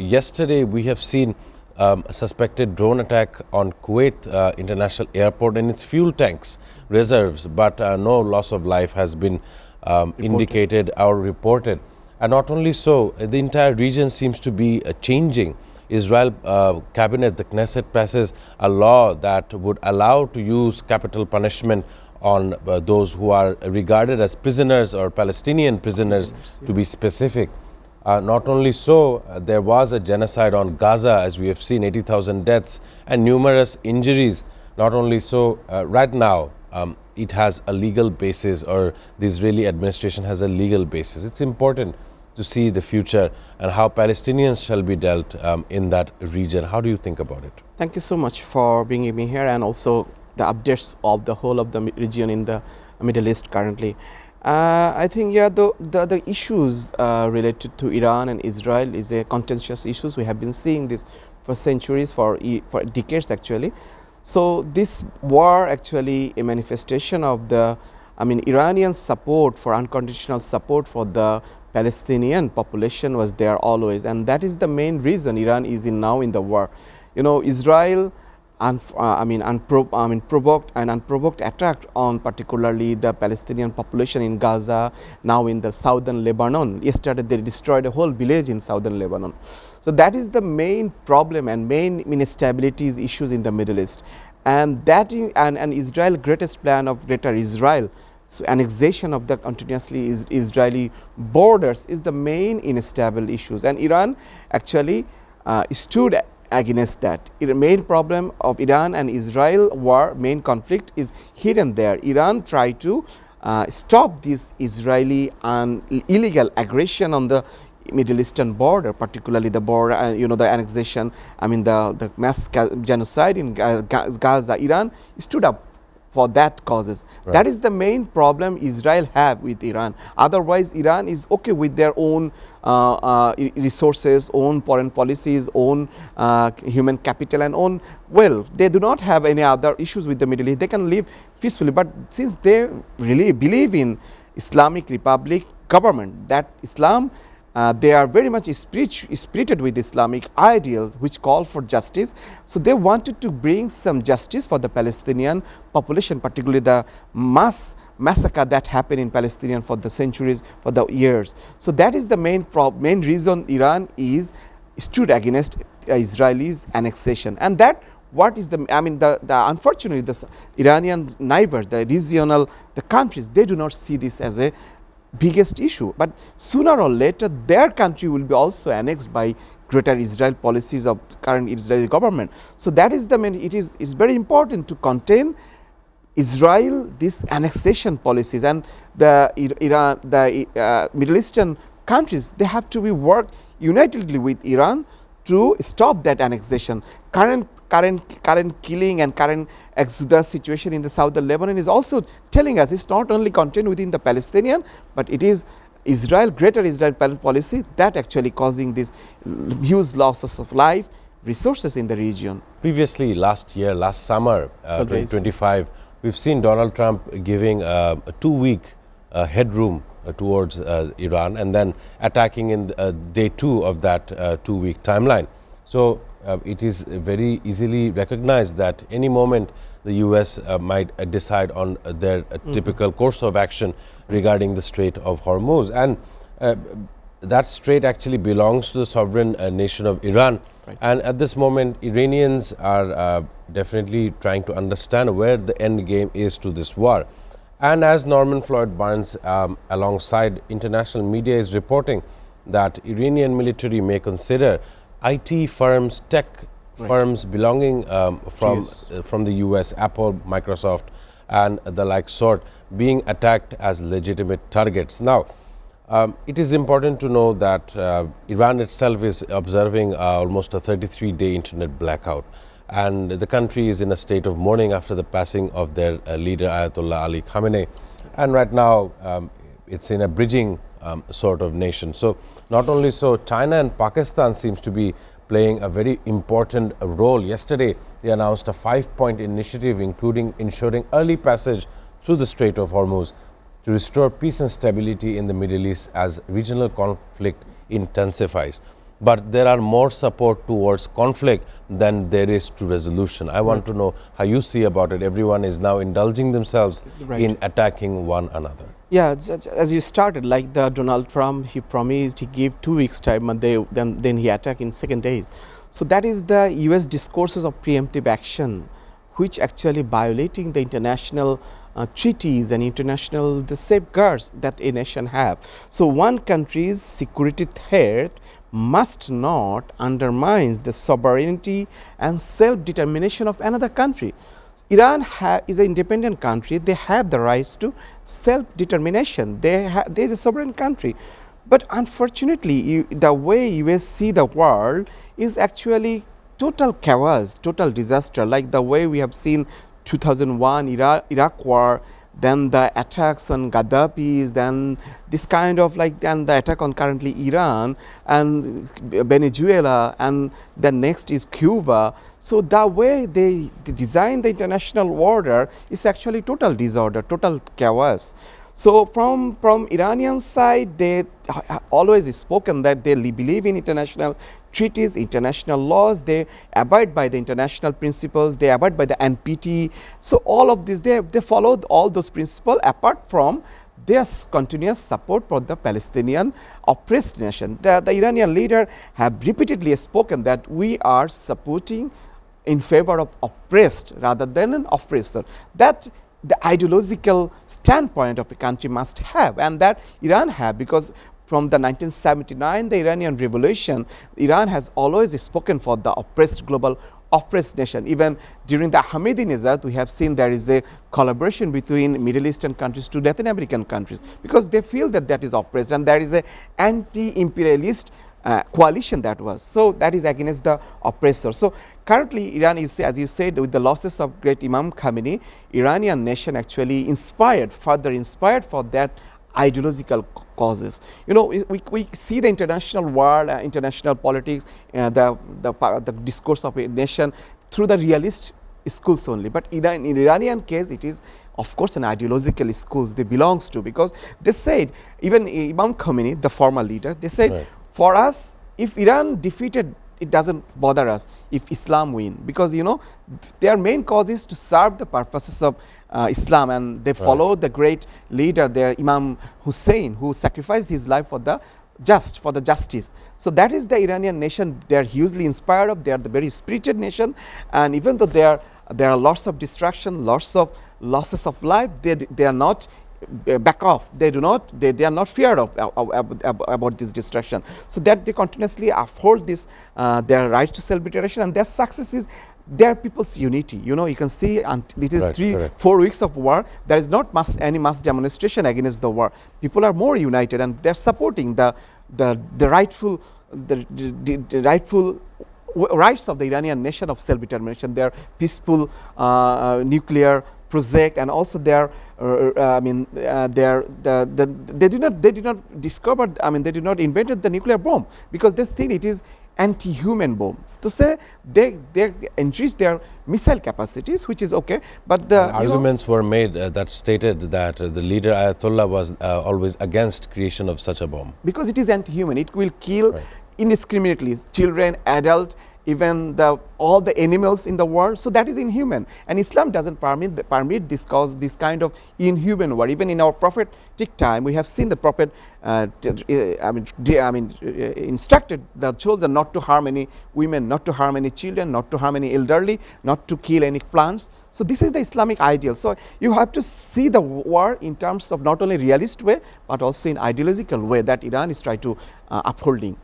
yesterday we have seen a suspected drone attack on Kuwait International Airport and its fuel tanks reserves, but no loss of life has been indicated or reported. And not only so, the entire region seems to be changing. Israel cabinet, the Knesset, passes a law that would allow to use capital punishment on those who are regarded as prisoners or Palestinian prisoners, to be specific. Not only so, there was a genocide on Gaza, as we have seen, 80,000 deaths and numerous injuries. Not only so, right now it has a legal basis, or the Israeli administration has a legal basis. It's important to see the future and how Palestinians shall be dealt in that region. How do you think about it? Thank you so much for bringing me here, and also the updates of the whole of the region in the Middle East currently. I think, yeah, the issues related to Iran and Israel is a contentious issues. We have been seeing this for centuries, for decades actually. So this war actually a manifestation of the, Iranian support for unconditional support for the Palestinian population was there always, and that is the main reason Iran is now in the war. Israel provoked an unprovoked attack on particularly the Palestinian population in Gaza, now in the southern Lebanon. Yesterday they destroyed a whole village in southern Lebanon. So that is the main problem and main instabilities issues in the Middle East. And that and Israel's greatest plan of Greater Israel, so annexation of the continuously Israeli borders, is the main unstable issues. And Iran actually stood against that. The main problem of Iran and Israel war, main conflict, is hidden there. Iran tried to stop this Israeli illegal aggression on the Middle Eastern border, particularly the border, the annexation, the mass genocide in Gaza. Iran stood up for that causes. Right. That is the main problem Israel have with Iran. Otherwise, Iran is okay with their own resources, own foreign policies, own human capital, and own wealth. They do not have any other issues with the Middle East. They can live peacefully. But since they really believe in Islamic Republic government, that Islam, they are very much spirited with Islamic ideals which call for justice. So they wanted to bring some justice for the Palestinian population, particularly the massacre that happened in Palestinian for the centuries, for the years. So that is the main reason Iran stood against Israelis annexation. And that what is the unfortunately the Iranian neighbors, the regional, the countries, they do not see this as a biggest issue, but sooner or later their country will be also annexed by Greater Israel policies of current Israeli government. So that is the main. It's very important to contain Israel this annexation policies, and the Middle Eastern countries, they have to be work unitedly with Iran to stop that annexation. Current killing and current exodus situation in the southern Lebanon is also telling us it's not only contained within the Palestinian, but it is Israel, Greater Israel policy that actually causing these huge losses of life, resources in the region. Previously, last summer, 2025, we've seen Donald Trump giving a 2-week headroom towards Iran, and then attacking in day 2 of that 2-week timeline. So it is very easily recognized that any moment the US might decide on their typical course of action regarding the Strait of Hormuz. And that strait actually belongs to the sovereign nation of Iran. Right. And at this moment, Iranians are definitely trying to understand where the end game is to this war. And as Norman Floyd Barnes, alongside international media, is reporting that Iranian military may consider IT firms, tech firms belonging from the US, Apple, Microsoft, and the like sort, being attacked as legitimate targets. Now, it is important to know that Iran itself is observing almost a 33-day internet blackout, and the country is in a state of mourning after the passing of their leader Ayatollah Ali Khamenei, and right now it's in a bridging sort of nation. So not only so, China and Pakistan seems to be playing a very important role. Yesterday, they announced a 5-point initiative, including ensuring early passage through the Strait of Hormuz to restore peace and stability in the Middle East as regional conflict intensifies. but there are more support towards conflict than there is to resolution. I want to know how you see about it. Everyone is now indulging themselves in attacking one another. Yeah, as you started, like the Donald Trump, he promised, he gave 2 weeks time, and then he attacked in 2 days. So that is the US discourses of preemptive action, which actually violating the international treaties and international the safeguards that a nation have. So one country's security threat must not undermine the sovereignty and self-determination of another country. Iran is an independent country. They have the rights to self-determination. There is a sovereign country. But unfortunately, the way US see the world is actually total chaos, total disaster, like the way we have seen 2001 Iraq war, then the attacks on Gaddafi, then this kind of like, then the attack on currently Iran and Venezuela, and then next is Cuba. So the way they design the international order is actually total disorder, total chaos. So from Iranian side, they always spoken that they believe in international treaties, international laws, they abide by the international principles, they abide by the NPT. So all of this, they followed all those principles apart from their continuous support for the Palestinian oppressed nation. The Iranian leader have repeatedly spoken that we are supporting in favor of oppressed rather than an oppressor. That the ideological standpoint of the country must have, and that Iran have, because from the 1979, the Iranian revolution, Iran has always spoken for the oppressed global oppressed nation. Even during the Ahmadinejad, we have seen there is a collaboration between Middle Eastern countries to Latin American countries, because they feel that that is oppressed, and there is a anti-imperialist coalition that was. So that is against the oppressor. So currently Iran is, as you said, with the losses of great Imam Khomeini, Iranian nation actually further inspired for that ideological causes. You know, we see the international world, international politics, the discourse of a nation through the realist schools only. But in Iranian case, it is of course an ideological schools they belongs to, because they said, even Imam Khomeini, the former leader, they said, for us, if Iran defeated, it doesn't bother us if Islam win, because you know their main cause is to serve the purposes of Islam, and they follow the great leader there, Imam Hussein, who sacrificed his life for the justice. So that is the Iranian nation. They are hugely inspired of. They are the very spirited nation, and even though there are lots of destruction, lots of losses of life, they are not back off. They are not feared of about this destruction. So that they continuously uphold this their right to self-determination, and their success is their people's unity. You know, you can see it is 3-4 weeks of war. There is not any mass demonstration against the war. People are more united, and they are supporting the rightful rights of the Iranian nation of self-determination. Their peaceful nuclear project, and also their they did not discover. I mean, they did not invented the nuclear bomb, because they think it is anti-human bombs. To say they increase their missile capacities, which is okay, but the arguments were made that stated that the leader Ayatollah was always against creation of such a bomb, because it is anti-human. It will kill indiscriminately children, adult, even all the animals in the world. So that is inhuman, and Islam doesn't permit this kind of inhuman war. Even in our prophetic time, we have seen the prophet instructed the children not to harm any women, not to harm any children, not to harm any elderly, not to kill any plants. So this is the Islamic ideal. So you have to see the war in terms of not only realist way, but also in ideological way that Iran is trying to upholding.